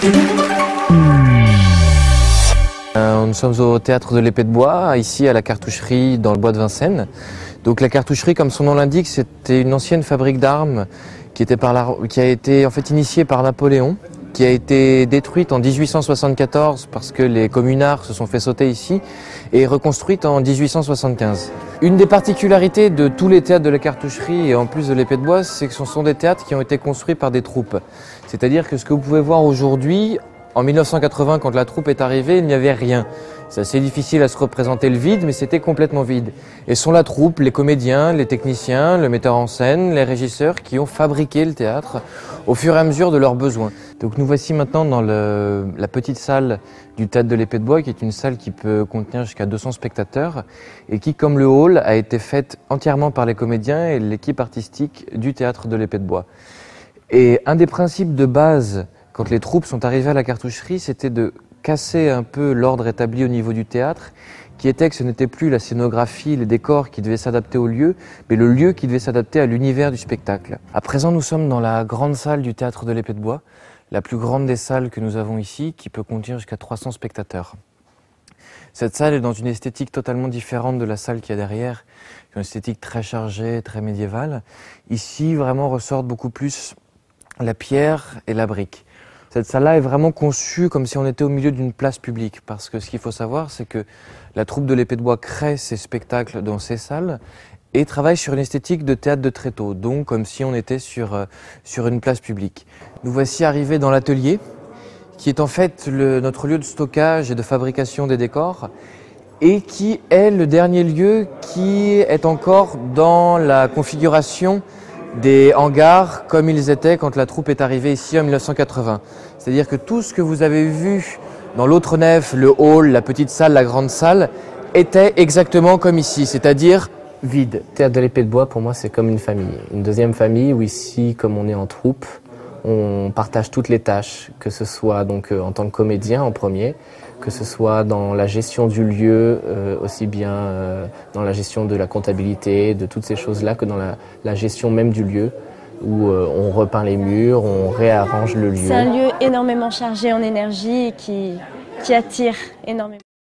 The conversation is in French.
Nous sommes au théâtre de l'Épée de Bois, ici à la cartoucherie dans le bois de Vincennes. Donc la cartoucherie, comme son nom l'indique, c'était une ancienne fabrique d'armes qui a été en fait initiée par Napoléon, qui a été détruite en 1874 parce que les communards se sont fait sauter ici et reconstruite en 1875. Une des particularités de tous les théâtres de la cartoucherie et en plus de l'Épée de Bois, c'est que ce sont des théâtres qui ont été construits par des troupes. C'est-à-dire que ce que vous pouvez voir aujourd'hui, en 1980, quand la troupe est arrivée, il n'y avait rien. C'est assez difficile à se représenter le vide, mais c'était complètement vide. Et ce sont la troupe, les comédiens, les techniciens, le metteur en scène, les régisseurs qui ont fabriqué le théâtre au fur et à mesure de leurs besoins. Donc nous voici maintenant dans la petite salle du théâtre de l'Épée de Bois, qui est une salle qui peut contenir jusqu'à 200 spectateurs et qui, comme le hall, a été faite entièrement par les comédiens et l'équipe artistique du théâtre de l'Épée de Bois. Et un des principes de base quand les troupes sont arrivées à la cartoucherie, c'était de casser un peu l'ordre établi au niveau du théâtre, qui était que ce n'était plus la scénographie, les décors qui devaient s'adapter au lieu, mais le lieu qui devait s'adapter à l'univers du spectacle. À présent, nous sommes dans la grande salle du théâtre de l'Épée de Bois, la plus grande des salles que nous avons ici, qui peut contenir jusqu'à 300 spectateurs. Cette salle est dans une esthétique totalement différente de la salle qu'il y a derrière, une esthétique très chargée, très médiévale. Ici, vraiment, ressortent beaucoup plus la pierre et la brique. Cette salle-là est vraiment conçue comme si on était au milieu d'une place publique, parce que ce qu'il faut savoir, c'est que la troupe de l'Épée de Bois crée ses spectacles dans ces salles et travaille sur une esthétique de théâtre de tréteau, donc comme si on était sur une place publique. Nous voici arrivés dans l'atelier, qui est en fait notre lieu de stockage et de fabrication des décors, et qui est le dernier lieu qui est encore dans la configuration des hangars comme ils étaient quand la troupe est arrivée ici en 1980. C'est-à-dire que tout ce que vous avez vu dans l'autre nef, le hall, la petite salle, la grande salle, était exactement comme ici, c'est-à-dire vide. Le théâtre de l'Épée de Bois, pour moi, c'est comme une famille. Une deuxième famille où ici, comme on est en troupe, on partage toutes les tâches, que ce soit donc en tant que comédien en premier, que ce soit dans la gestion du lieu, aussi bien dans la gestion de la comptabilité, de toutes ces choses-là, que dans la gestion même du lieu, où on repeint les murs, on réarrange le lieu. C'est un lieu énormément chargé en énergie et qui attire énormément.